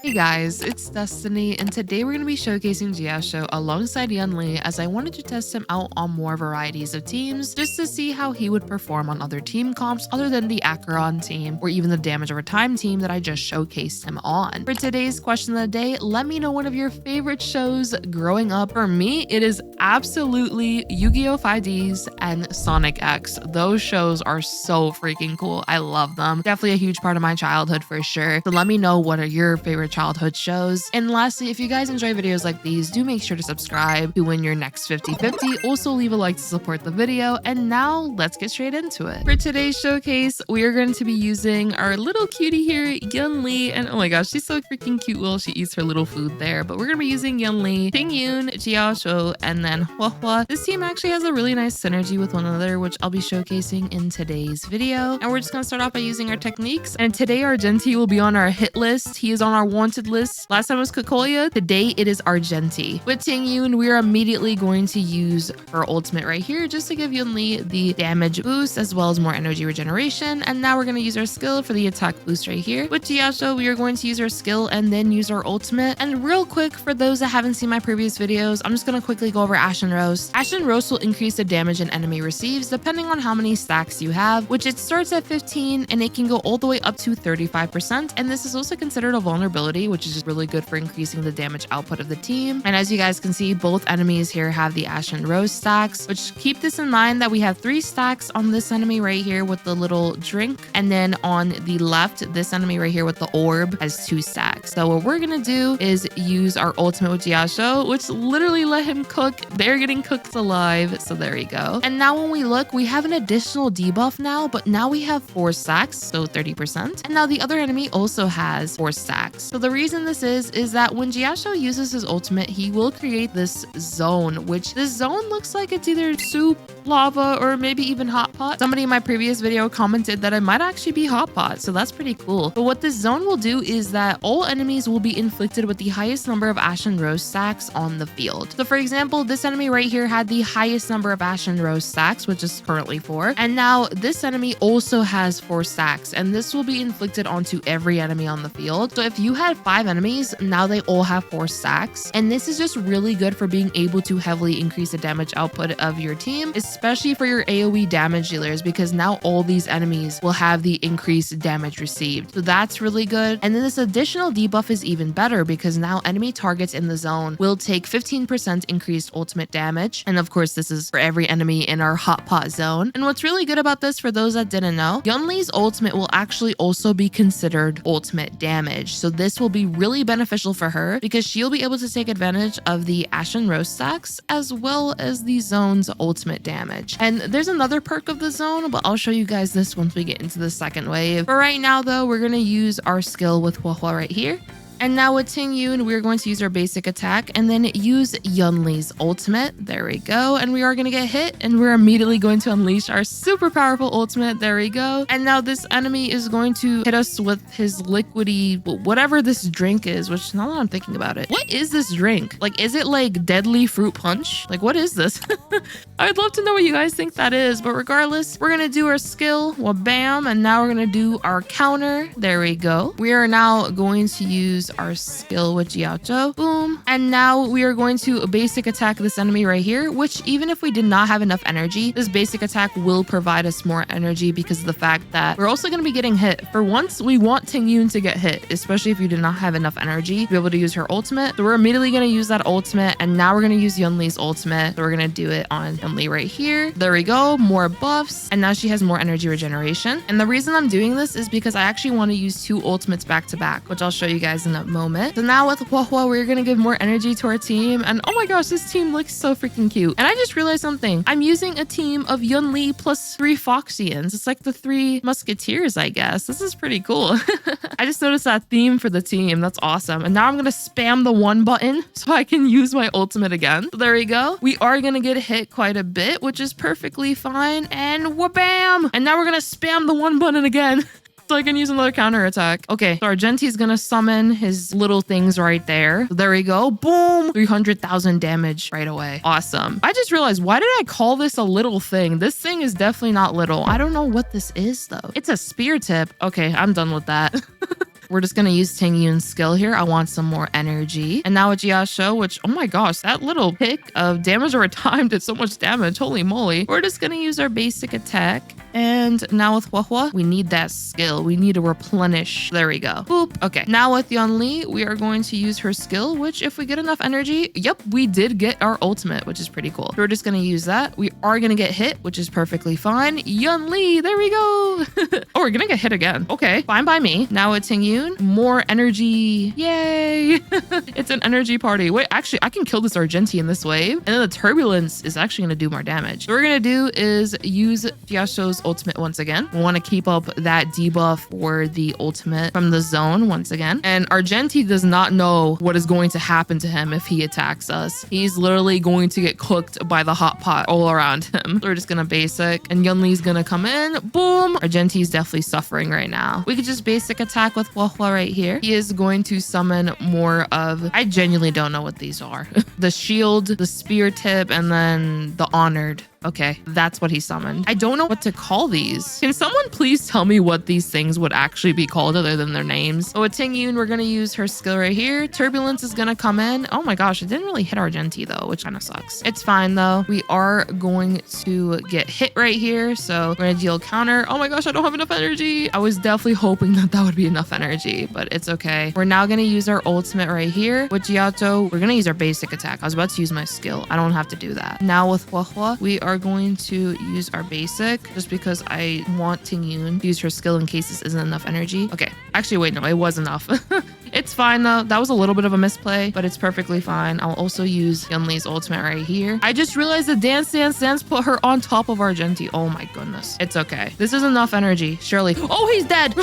Hey guys, it's Destiny, and today we're going to be showcasing Jiaoqiu alongside Yunli as I wanted to test him out on more varieties of teams just to see how he would perform on other team comps other than the Acheron team or even the damage over time team that I just showcased him on. For today's question of the day, let me know one of your favorite shows growing up. For me, it is absolutely Yu-Gi-Oh! 5Ds and Sonic X. Those shows are so freaking cool. I love them. Definitely a huge part of my childhood for sure. So let me know what are your favorite childhood shows. And lastly, if you guys enjoy videos like these, do make sure to subscribe to win your next 50/50. Also leave a like to support the video. And now let's get straight into it. For today's showcase, we are going to be using our little cutie here, Yunli. And oh my gosh, she's so freaking cute while she eats her little food there. But we're going to be using Yunli, Tingyun, Jiaoqiu, and then Huohuo. This team actually has a really nice synergy with one another, which I'll be showcasing in today's video. And we're just going to start off by using our techniques. And today our Argenti will be on our hit list. He is on our wanted list. Last time it was Kokoya. Today it is Argenti. With Tingyun, we are immediately going to use her ultimate right here just to give Yunli the damage boost as well as more energy regeneration. And now we're going to use our skill for the attack boost right here. With Jiaoqiu, we are going to use our skill and then use our ultimate. And real quick, for those that haven't seen my previous videos, I'm just going to quickly go over Ashen Roast. Ashen Roast will increase the damage an enemy receives depending on how many stacks you have, which it starts at 15 and it can go all the way up to 35%. And this is also considered a vulnerability, which is just really good for increasing the damage output of the team. And as you guys can see, both enemies here have the Ashen Rose stacks, which keep this in mind that we have 3 stacks on this enemy right here with the little drink. And then on the left, this enemy right here with the orb has 2 stacks. So what we're going to do is use our ultimate with Jiaoqiu, which literally let him cook. They're getting cooked alive. So there you go. And now when we look, we have an additional debuff now, but now we have 4 stacks, so 30%. And now the other enemy also has 4 stacks. So the reason this is that when Jiaoqiu uses his ultimate, he will create this zone, which this zone looks like it's either soup, lava, or maybe even hot pot. Somebody in my previous video commented that it might actually be hot pot, so that's pretty cool. But what this zone will do is that all enemies will be inflicted with the highest number of Ashen Rose stacks on the field. So for example, this enemy right here had the highest number of Ashen Rose stacks, which is currently 4. And now this enemy also has 4 stacks, and this will be inflicted onto every enemy on the field. So if you had 5 enemies, now they all have 4 stacks. And this is just really good for being able to heavily increase the damage output of your team, especially for your AoE damage dealers, because now all these enemies will have the increased damage received. So that's really good. And then this additional debuff is even better because now enemy targets in the zone will take 15% increased ultimate damage. And of course, this is for every enemy in our hot pot zone. And what's really good about this, for those that didn't know, Yunli's ultimate will actually also be considered ultimate damage. So this will be really beneficial for her because she'll be able to take advantage of the Ashen Rose stacks as well as the zone's ultimate damage. And there's another perk of the zone, but I'll show you guys this once we get into the second wave. For right now though, we're going to use our skill with Huohuo right here. And now with Tingyun, we're going to use our basic attack and then use Yunli's ultimate. There we go. And we are going to get hit and we're immediately going to unleash our super powerful ultimate. There we go. And now this enemy is going to hit us with his liquidy, whatever this drink is, which now that I'm thinking about it, what is this drink? Like, is it like deadly fruit punch? Like, what is this? I'd love to know what you guys think that is. But regardless, we're going to do our skill. Well, bam. And now we're going to do our counter. There we go. We are now going to use our skill with Jiaoqiu. Boom. And now we are going to basic attack this enemy right here, which even if we did not have enough energy, this basic attack will provide us more energy because of the fact that we're also going to be getting hit. For once, we want Tingyun to get hit, especially if you did not have enough energy to be able to use her ultimate. So we're immediately going to use that ultimate. And now we're going to use Yunli's ultimate. So we're going to do it on Yunli right here. There we go. More buffs. And now she has more energy regeneration. And the reason I'm doing this is because I actually want to use 2 ultimates back to back, which I'll show you guys in a moment. So now with Huohuo, we're gonna give more energy to our team. And oh my gosh, this team looks so freaking cute. And I just realized something. I'm using a team of Yunli plus 3 Foxians. It's like the 3 Musketeers, I guess. This is pretty cool. I just noticed that theme for the team. That's awesome. And now I'm gonna spam the 1 button so I can use my ultimate again. So there we go. We are gonna get hit quite a bit, which is perfectly fine. And wha-bam! And now we're gonna spam the 1 button again. So I can use another counter attack. Okay, so Argenti's gonna summon his little things right there. So there we go. Boom! 300,000 damage right away. Awesome. I just realized, why did I call this a little thing? This thing is definitely not little. I don't know what this is though. It's a spear tip. Okay, I'm done with that. We're just gonna use Tingyun's skill here. I want some more energy. And now with Jiaoqiu, which, oh my gosh, that little pick of damage over time did so much damage. Holy moly. We're just gonna use our basic attack. And now with Huohuo, we need that skill. We need to replenish. There we go. Boop. Okay. Now with Yunli, we are going to use her skill, which if we get enough energy, yep, we did get our ultimate, which is pretty cool. So we're just going to use that. We are going to get hit, which is perfectly fine. Yunli, there we go. Oh, we're going to get hit again. Okay, fine by me. Now with Tingyun, more energy. Yay. It's an energy party. Wait, actually, I can kill this Argenti in this wave. And then the turbulence is actually going to do more damage. So what we're going to do is use Jiaoqiu's ultimate once again. We want to keep up that debuff for the ultimate from the zone once again. And Argenti does not know what is going to happen to him if he attacks us. He's literally going to get cooked by the hot pot all around him. So we're just gonna basic and Yunli's gonna come in. Boom! Argenti's definitely suffering right now. We could just basic attack with Huohuo right here. He is going to summon more of, I genuinely don't know what these are. The shield, the spear tip, and then the honored. Okay, that's what he summoned. I don't know what to call these. Can someone please tell me what these things would actually be called other than their names? So with Tingyun, we're gonna use her skill right here. Turbulence is gonna come in. Oh my gosh, it didn't really hit Argenti though, which kind of sucks. It's fine though. We are going to get hit right here. So we're gonna deal counter. Oh my gosh, I don't have enough energy. I was definitely hoping that that would be enough energy, but it's okay. We're now gonna use our ultimate right here. With Jiaoqiu, we're gonna use our basic attack. I was about to use my skill. I don't have to do that. Now with Huohuo, we are going to use our basic just because I want Tingyun to use her skill in case this isn't enough energy. Okay, actually wait, no, it was enough. It's fine though. That was a little bit of a misplay, but it's perfectly fine. I'll also use Yunli's ultimate right here. I just realized the dance put her on top of Argenti. Oh my goodness. It's okay. This is enough energy, surely. Oh, he's dead.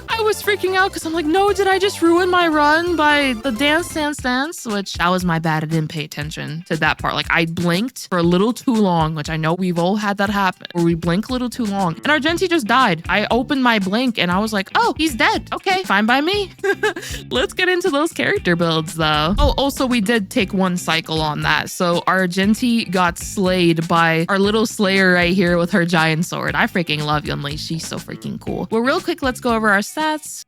I was freaking out because I'm like, no, did I just ruin my run by the dance? Which that was my bad. I didn't pay attention to that part. Like I blinked for a little too long, which I know we've all had that happen where we blink a little too long and Argenti just died. I opened my blink and I was like, oh, he's dead. Okay, fine by me. Let's get into those character builds though. Oh, also we did take one cycle on that. So Argenti got slayed by our little slayer right here with her giant sword. I freaking love Yunli. She's so freaking cool. Well, real quick, let's go over our stats.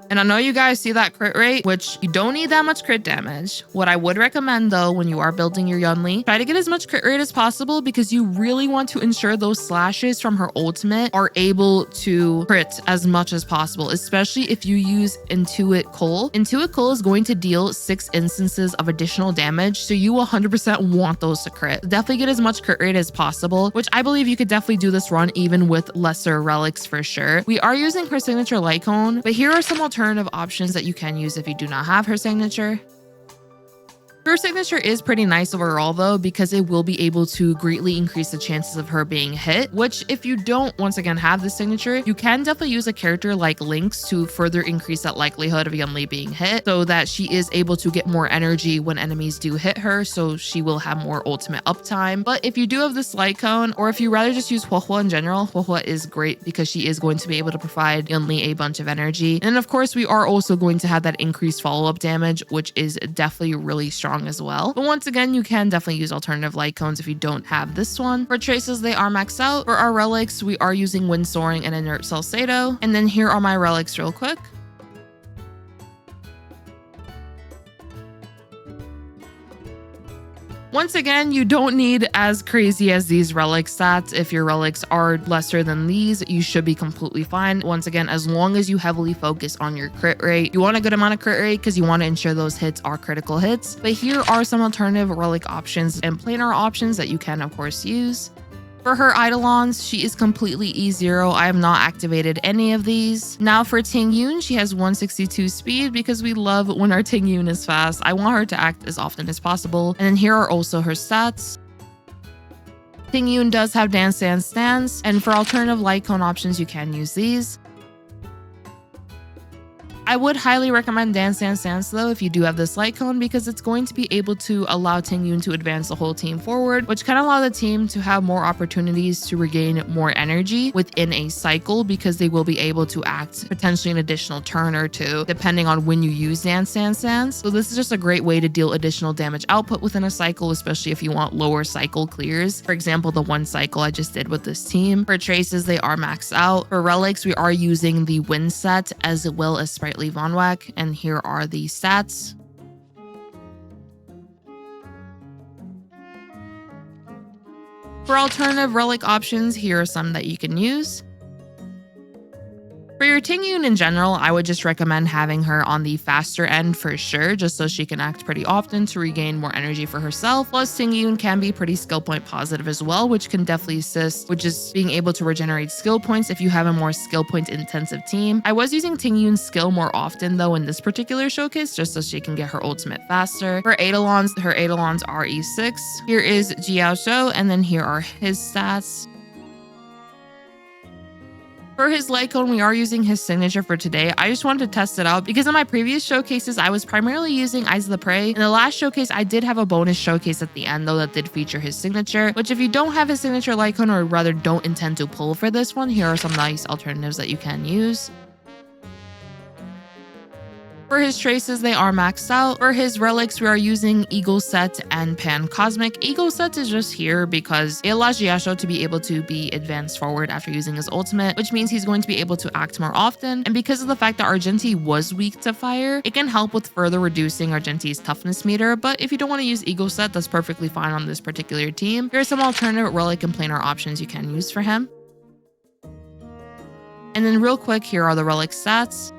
And I know you guys see that crit rate, which you don't need that much crit damage. What I would recommend though, when you are building your Yunli, try to get as much crit rate as possible because you really want to ensure those slashes from her ultimate are able to crit as much as possible, especially if you use Intuit Cole. Intuit Cole is going to deal 6 instances of additional damage, so you 100% want those to crit. Definitely get as much crit rate as possible, which I believe you could definitely do this run even with lesser relics for sure. We are using her signature light cone, but here are some alternative options that you can use if you do not have her signature. Her signature is pretty nice overall though, because it will be able to greatly increase the chances of her being hit, which if you don't once again have the signature, you can definitely use a character like Lynx to further increase that likelihood of Yunli being hit so that she is able to get more energy when enemies do hit her, so she will have more ultimate uptime. But if you do have this light cone, or if you rather just use Huohuo in general, Huohuo is great because she is going to be able to provide Yunli a bunch of energy. And of course, we are also going to have that increased follow-up damage, which is definitely really strong as well. But once again, you can definitely use alternative light cones if you don't have this one. For traces, they are maxed out. For our relics, we are using Wind Soaring and Inert Salcedo. And then here are my relics real quick. Once again, you don't need as crazy as these relic stats. If your relics are lesser than these, you should be completely fine. Once again, as long as you heavily focus on your crit rate, you want a good amount of crit rate because you want to ensure those hits are critical hits. But here are some alternative relic options and planar options that you can of course use. For her Eidolons, she is completely E0. I have not activated any of these. Now for Tingyun, she has 162 speed because we love when our Tingyun is fast. I want her to act as often as possible. And then here are also her stats. Tingyun does have Dance Dance Dance, and for alternative light cone options, you can use these. I would highly recommend Dance Dance Dance though if you do have this light cone, because it's going to be able to allow Tingyun to advance the whole team forward, which can allow the team to have more opportunities to regain more energy within a cycle, because they will be able to act potentially an additional turn or two depending on when you use Dance Dance Dance. So this is just a great way to deal additional damage output within a cycle, especially if you want lower cycle clears. For example, the one cycle I just did with this team. For traces, they are maxed out. For relics, we are using the Wind set as well as Sprightly Von Wack, and here are the stats. For alternative relic options, here are some that you can use. For your Tingyun in general, I would just recommend having her on the faster end for sure, just so she can act pretty often to regain more energy for herself. Plus, Tingyun can be pretty skill point positive as well, which can definitely assist with just being able to regenerate skill points if you have a more skill point intensive team. I was using Tingyun's skill more often though in this particular showcase, just so she can get her ultimate faster. For Eidolons, her Eidolons are E6. Here is Jiaoqiu, and then here are his stats. For his light cone, we are using his signature for today. I just wanted to test it out because in my previous showcases, I was primarily using Eyes of the Prey. In the last showcase, I did have a bonus showcase at the end though that did feature his signature, which if you don't have his signature light cone, or rather don't intend to pull for this one, here are some nice alternatives that you can use. For his traces, they are maxed out. For his relics, we are using Eagle Set and Pan Cosmic. Eagle Set is just here because it allows Jiaoqiu to be able to be advanced forward after using his ultimate, which means he's going to be able to act more often. And because of the fact that Argenti was weak to fire, it can help with further reducing Argenti's toughness meter. But if you don't want to use Eagle Set, that's perfectly fine on this particular team. Here are some alternative relic and planar options you can use for him. And then real quick, here are the relic stats.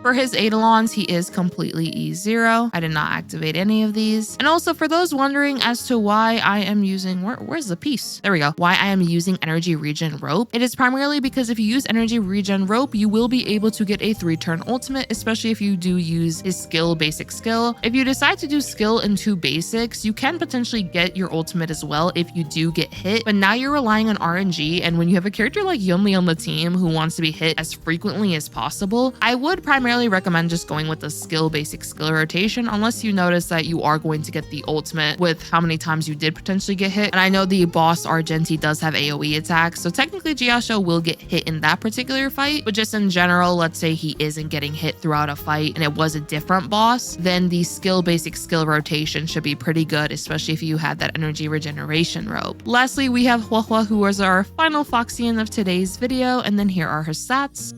For his Eidolons, he is completely E0. I did not activate any of these. And also for those wondering as to why I am using, where's the piece? There we go. Why I am using Energy Regen Rope. It is primarily because if you use Energy Regen Rope, you will be able to get a 3-turn ultimate, especially if you do use his skill, basic skill. If you decide to do skill and 2 basics, you can potentially get your ultimate as well if you do get hit. But now you're relying on RNG, and when you have a character like Yunli on the team who wants to be hit as frequently as possible, I would primarily recommend just going with the skill basic skill rotation, unless you notice that you are going to get the ultimate with how many times you did potentially get hit. And I know the boss Argenti does have AoE attacks, so technically Jiaoqiu will get hit in that particular fight, but just in general, let's say he isn't getting hit throughout a fight and it was a different boss, then the skill basic skill rotation should be pretty good, especially if you had that energy regeneration rope. Lastly, we have Huohuo, who was our final Foxian of today's video, and then here are her stats.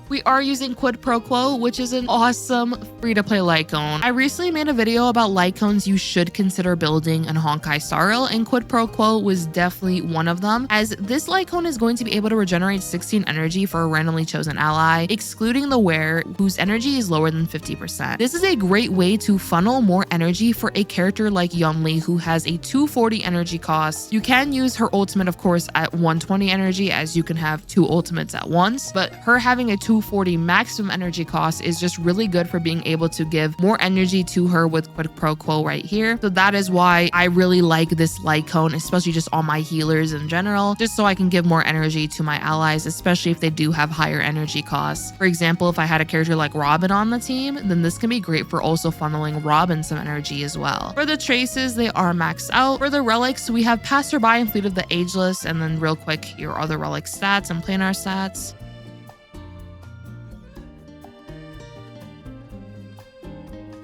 We are using Quid Pro Quo, which is an awesome free-to-play light cone. I recently made a video about light cones you should consider building in Honkai Star Rail, and Quid Pro Quo was definitely one of them, as this light cone is going to be able to regenerate 16 energy for a randomly chosen ally, excluding the wearer, whose energy is lower than 50%. This is a great way to funnel more energy for a character like Yunli, who has a 240 energy cost. You can use her ultimate, of course, at 120 energy, as you can have 2 ultimates at once, but her having a 240 maximum energy cost is just really good for being able to give more energy to her with Quid Pro Quo right here. So that is why I really like this light cone, especially just on my healers in general, just so I can give more energy to my allies, especially if they do have higher energy costs. For example, if I had a character like Robin on the team, then this can be great for also funneling Robin some energy as well. For the traces, they are maxed out. For the relics, we have Passerby and Fleet of the Ageless, and then real quick, here are the relic stats and planar stats.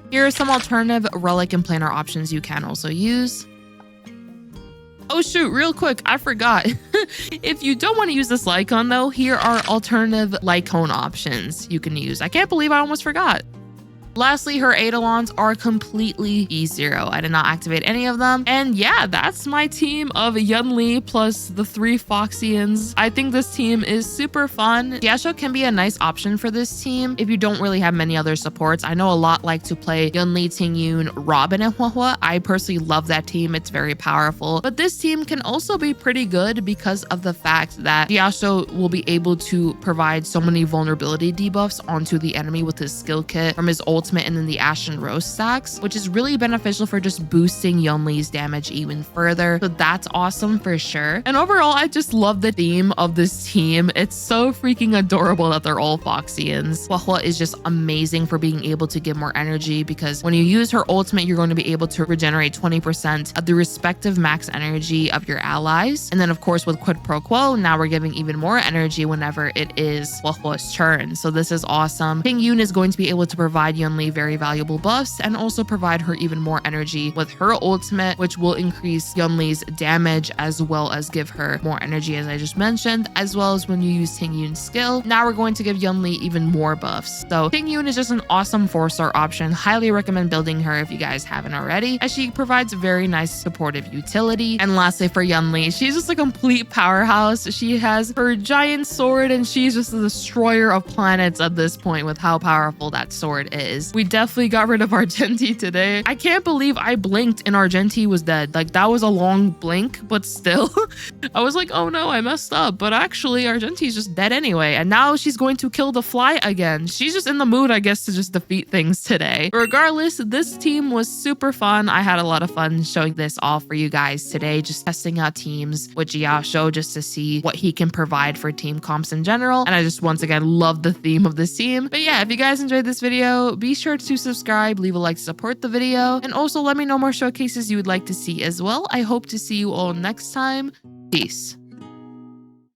Here are some alternative relic and planar options you can also use. Oh shoot, real quick, I forgot. If you don't want to use this light cone though, here are alternative light cone options you can use. I can't believe I almost forgot. Lastly, her Eidolons are completely E0. I did not activate any of them. And yeah, that's my team of Yunli plus the 3 Foxians. I think this team is super fun. Jiaoqiu can be a nice option for this team if you don't really have many other supports. I know a lot like to play Yunli, Tingyun, Robin, and Huohuo. I personally love that team. It's very powerful. But this team can also be pretty good because of the fact that Jiaoqiu will be able to provide so many vulnerability debuffs onto the enemy with his skill kit from his ultimate ultimate and then the Ashen roast stacks, which is really beneficial for just boosting Yunli's damage even further. So that's awesome for sure. And overall, I just love the theme of this team. It's so freaking adorable that they're all Foxians. Huohuo is just amazing for being able to give more energy, because when you use her ultimate, you're going to be able to regenerate 20% of the respective max energy of your allies. And then of course with quid pro quo, now we're giving even more energy whenever it is Huohuo's turn. So this is awesome. Tingyun is going to be able to provide Yunli very valuable buffs and also provide her even more energy with her ultimate, which will increase Yunli's damage as well as give her more energy, as I just mentioned, as well as when you use Tingyun's skill. Now we're going to give Yunli even more buffs. So Tingyun is just an awesome 4-star option. Highly recommend building her if you guys haven't already, as she provides very nice supportive utility. And lastly for Yunli, she's just a complete powerhouse. She has her giant sword and she's just a destroyer of planets at this point with how powerful that sword is. We definitely got rid of Argenti today. I can't believe I blinked and Argenti was dead. Like, that was a long blink, but still I was like, oh no, I messed up. But actually Argenti's just dead anyway. And now she's going to kill the fly again. She's just in the mood, I guess, to just defeat things today. Regardless, this team was super fun. I had a lot of fun showing this off for you guys today, just testing out teams with Jiaoqiu just to see what he can provide for team comps in general. And I just once again love the theme of this team. But yeah, if you guys enjoyed this video, be sure to subscribe, leave a like to support the video, and also let me know more showcases you would like to see as well. I hope to see you all next time. Peace.